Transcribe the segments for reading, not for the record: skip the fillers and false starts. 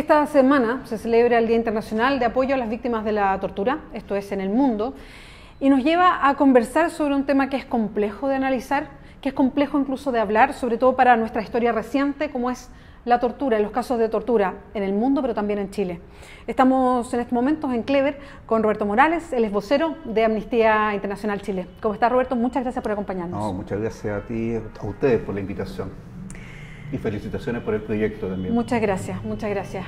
Esta semana se celebra el Día Internacional de Apoyo a las Víctimas de la Tortura, esto es en el mundo, y nos lleva a conversar sobre un tema que es complejo de analizar, que es complejo incluso de hablar, sobre todo para nuestra historia reciente, como es la tortura, los casos de tortura en el mundo, pero también en Chile. Estamos en estos momentos en Clever con Roberto Morales, él es vocero de Amnistía Internacional Chile. ¿Cómo está, Roberto? Muchas gracias por acompañarnos. No, muchas gracias a ti, a ustedes por la invitación. Y felicitaciones por el proyecto también. Muchas gracias, muchas gracias.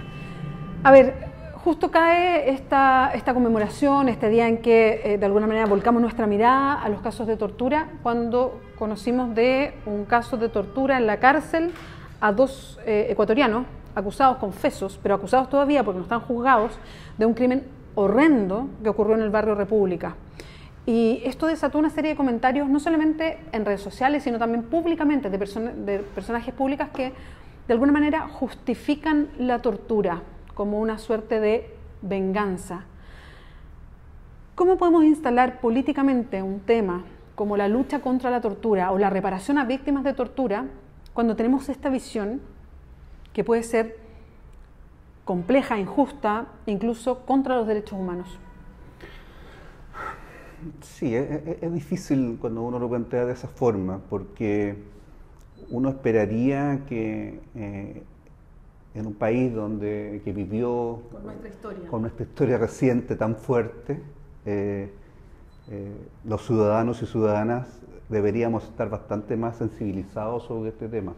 A ver, justo cae esta conmemoración, este día en que de alguna manera volcamos nuestra mirada a los casos de tortura, cuando conocimos de un caso de tortura en la cárcel a dos ecuatorianos acusados, confesos, pero acusados todavía porque no están juzgados, de un crimen horrendo que ocurrió en el barrio República. Y esto desató una serie de comentarios, no solamente en redes sociales, sino también públicamente, de personajes públicas que de alguna manera justifican la tortura como una suerte de venganza. ¿Cómo podemos instalar políticamente un tema como la lucha contra la tortura o la reparación a víctimas de tortura cuando tenemos esta visión que puede ser compleja, injusta, incluso contra los derechos humanos? Sí, es difícil cuando uno lo plantea de esa forma, porque uno esperaría que en un país que vivió con nuestra historia reciente tan fuerte, los ciudadanos y ciudadanas deberíamos estar bastante más sensibilizados sobre este tema.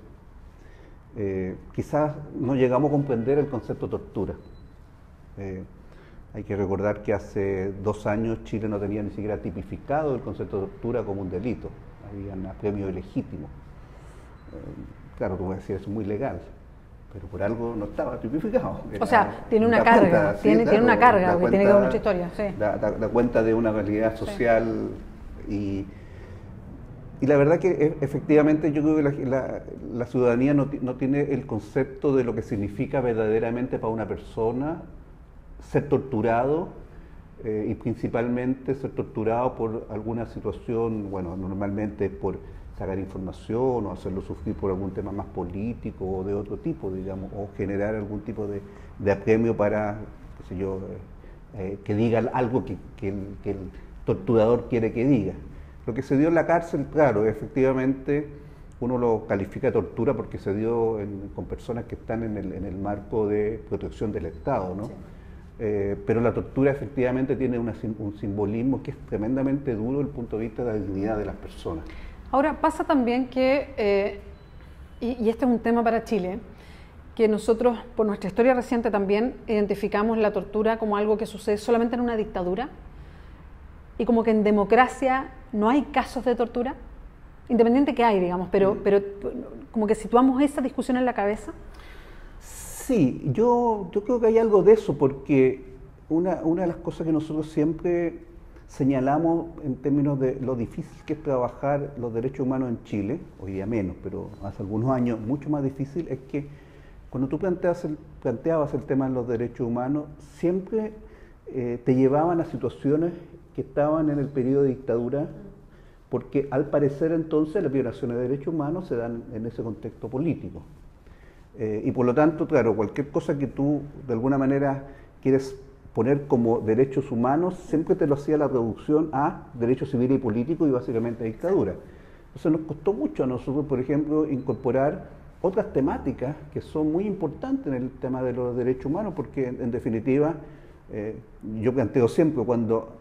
Quizás no llegamos a comprender el concepto de tortura. Hay que recordar que hace 2 años Chile no tenía ni siquiera tipificado el concepto de tortura como un delito. Había un apremio ilegítimo. Claro, tú vas a decir, es muy legal, pero por algo no estaba tipificado. O sea, tiene una carga, tiene una carga, que tiene que ver mucha historia. Sí. Da cuenta de una realidad social, sí. Y la verdad que efectivamente yo creo que la ciudadanía no tiene el concepto de lo que significa verdaderamente para una persona ser torturado y principalmente ser torturado por alguna situación, bueno, normalmente por sacar información o hacerlo sufrir por algún tema más político o de otro tipo, digamos, o generar algún tipo de apremio para, qué sé yo, que diga algo que el torturador quiere que diga. Lo que se dio en la cárcel, claro, efectivamente uno lo califica de tortura porque se dio con personas que están en el marco de protección del Estado, ¿no? Sí. Pero la tortura efectivamente tiene un simbolismo que es tremendamente duro desde el punto de vista de la dignidad de las personas. Ahora, pasa también que, y este es un tema para Chile, que nosotros, por nuestra historia reciente también, identificamos la tortura como algo que sucede solamente en una dictadura, y como que en democracia no hay casos de tortura, independiente que hay, digamos, pero como que situamos esa discusión en la cabeza. Sí, yo creo que hay algo de eso, porque una de las cosas que nosotros siempre señalamos en términos de lo difícil que es trabajar los derechos humanos en Chile, hoy día menos, pero hace algunos años mucho más difícil, es que cuando tú planteabas el tema de los derechos humanos, siempre te llevaban a situaciones que estaban en el periodo de dictadura, porque al parecer entonces las violaciones de derechos humanos se dan en ese contexto político. Y por lo tanto, claro, cualquier cosa que tú de alguna manera quieres poner como derechos humanos, siempre te lo hacía la traducción a derechos civiles y políticos y básicamente a dictadura. Entonces nos costó mucho a nosotros, por ejemplo, incorporar otras temáticas que son muy importantes en el tema de los derechos humanos, porque en definitiva, yo planteo siempre, cuando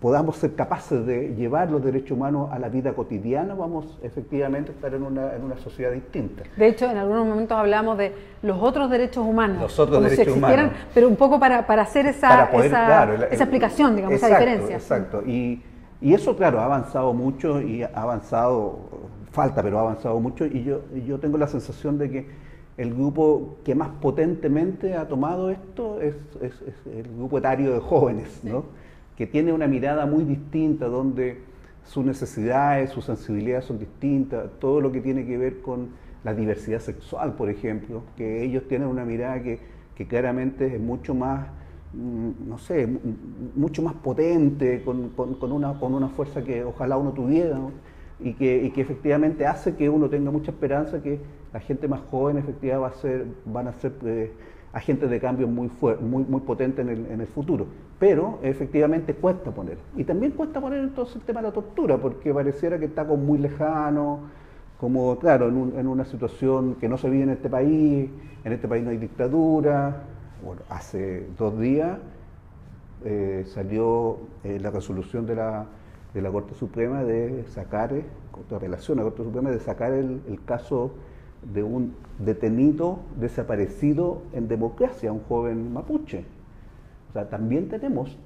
podamos ser capaces de llevar los derechos humanos a la vida cotidiana, vamos efectivamente a estar en una sociedad distinta. De hecho, en algunos momentos hablamos de los otros derechos humanos. Los otros derechos humanos. Pero un poco para hacer esa explicación, digamos, exacto, esa diferencia. Exacto. Y eso, claro, ha avanzado mucho y ha avanzado, falta, pero ha avanzado mucho, y yo tengo la sensación de que el grupo que más potentemente ha tomado esto es el grupo etario de jóvenes, ¿no? Sí. Que tiene una mirada muy distinta, donde sus necesidades, sus sensibilidades son distintas, todo lo que tiene que ver con la diversidad sexual, por ejemplo, que ellos tienen una mirada que claramente es mucho más, no sé, mucho más potente, con una fuerza que ojalá uno tuviera, ¿no? Y que efectivamente hace que uno tenga mucha esperanza que la gente más joven efectivamente van a ser agentes de cambio muy potentes en el futuro. Pero efectivamente cuesta poner. Y también cuesta poner entonces el tema de la tortura, porque pareciera que está como muy lejano, como, claro, en una situación que no se vive en este país no hay dictadura. Bueno, hace 2 días salió la resolución de la Corte Suprema de sacar, contra apelación a la Corte Suprema, de sacar el caso de un detenido desaparecido en democracia, un joven mapuche. O sea, también tenemos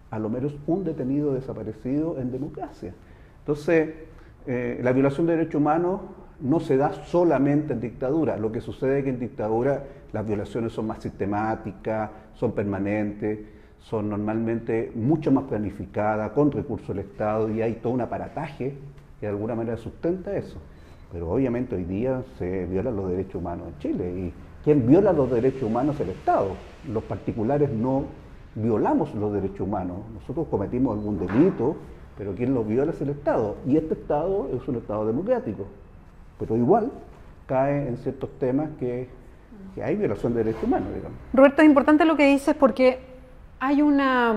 a lo menos un detenido desaparecido en democracia. Entonces, la violación de derechos humanos no se da solamente en dictadura. Lo que sucede es que en dictadura las violaciones son más sistemáticas, son permanentes, son normalmente mucho más planificadas, con recursos del Estado, y hay todo un aparataje que de alguna manera sustenta eso. Pero obviamente hoy día se violan los derechos humanos en Chile, y quien viola los derechos humanos es el Estado. Los particulares no violamos los derechos humanos. Nosotros cometimos algún delito, pero quien los viola es el Estado. Y este Estado es un Estado democrático. Pero igual cae en ciertos temas que hay violación de derechos humanos, digamos. Roberto, es importante lo que dices porque hay una,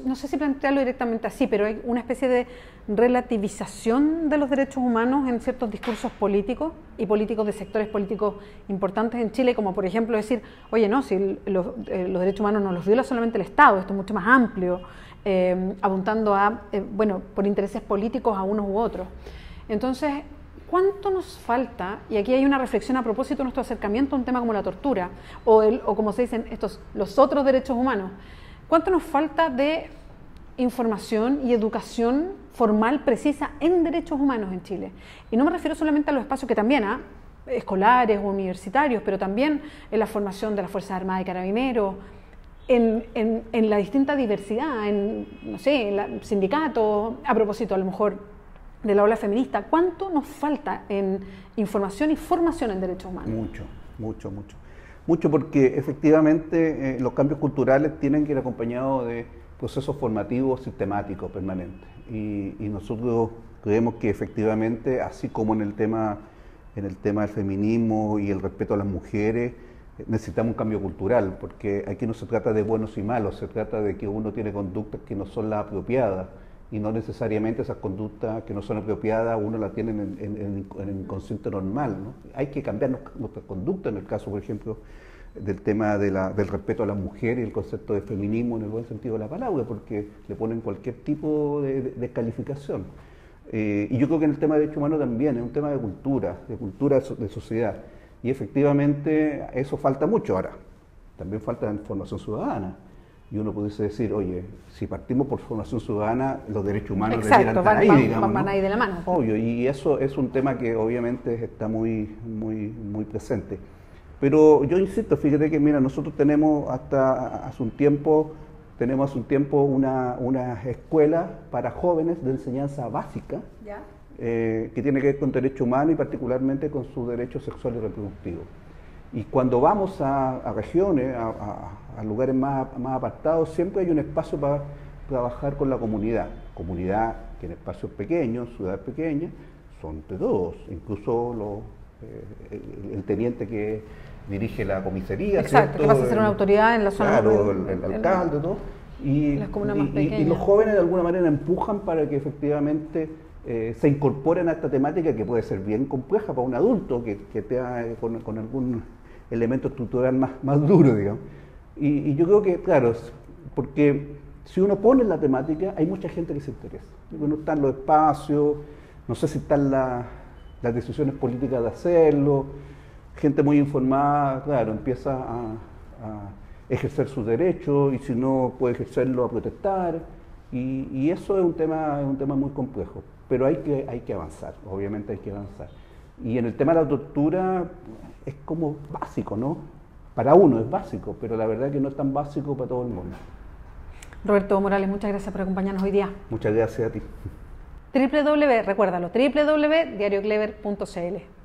no sé si plantearlo directamente así, pero hay una especie de relativización de los derechos humanos en ciertos discursos políticos y políticos de sectores políticos importantes en Chile, como por ejemplo decir, oye, no, si los derechos humanos no los viola solamente el Estado, esto es mucho más amplio, apuntando a, bueno, por intereses políticos a unos u otros. Entonces, ¿cuánto nos falta? Y aquí hay una reflexión a propósito de nuestro acercamiento a un tema como la tortura, o como se dicen los otros derechos humanos. ¿Cuánto nos falta de información y educación formal precisa en derechos humanos en Chile? Y no me refiero solamente a los espacios que también, escolares o universitarios, pero también en la formación de las Fuerzas Armadas y Carabineros, en la distinta diversidad, no sé, en sindicatos, a propósito a lo mejor de la ola feminista. ¿Cuánto nos falta en información y formación en derechos humanos? Mucho. Mucho, porque efectivamente los cambios culturales tienen que ir acompañados de procesos formativos sistemáticos, permanentes. Y nosotros creemos que efectivamente, así como en el tema del feminismo y el respeto a las mujeres, necesitamos un cambio cultural, porque aquí no se trata de buenos y malos, se trata de que uno tiene conductas que no son las apropiadas, y no necesariamente esas conductas que no son apropiadas uno las tiene en el inconsciente normal, ¿no? Hay que cambiar nuestra conducta, en el caso, por ejemplo, del tema del respeto a las mujeres y el concepto de feminismo en el buen sentido de la palabra, porque le ponen cualquier tipo de descalificación. Y yo creo que en el tema de derechos humanos también es un tema de cultura de sociedad, y efectivamente eso falta mucho. Ahora, también falta formación ciudadana. Y uno pudiese decir, oye, si partimos por formación ciudadana, los derechos humanos debieran estar ahí, digamos, van ahí de la mano. Obvio, y eso es un tema que obviamente está muy presente. Pero yo insisto, fíjate que, mira, nosotros tenemos hace un tiempo una escuela para jóvenes de enseñanza básica, que tiene que ver con derechos humanos y particularmente con sus derechos sexuales y reproductivos. Y cuando vamos a regiones, a lugares más apartados, siempre hay un espacio para trabajar con la comunidad que en espacios pequeños, ciudades pequeñas, son de todos, incluso el teniente que dirige la comisaría. Exacto, que pasa a ser una autoridad en la zona. Claro, el alcalde, todo. Y los jóvenes de alguna manera empujan para que efectivamente se incorporen a esta temática, que puede ser bien compleja para un adulto que esté con algún elemento estructural más duro, digamos. Y yo creo que, claro, porque si uno pone la temática, hay mucha gente que se interesa. No están los espacios, no sé si están las decisiones políticas de hacerlo, gente muy informada, claro, empieza a ejercer sus derechos, y si no puede ejercerlo, a protestar, y eso es un tema muy complejo, pero hay que avanzar, obviamente hay que avanzar. Y en el tema de la tortura es como básico, ¿no? Para uno es básico, pero la verdad es que no es tan básico para todo el mundo. Roberto Morales, muchas gracias por acompañarnos hoy día. Muchas gracias a ti. Recuérdalo, www.diarioclever.cl.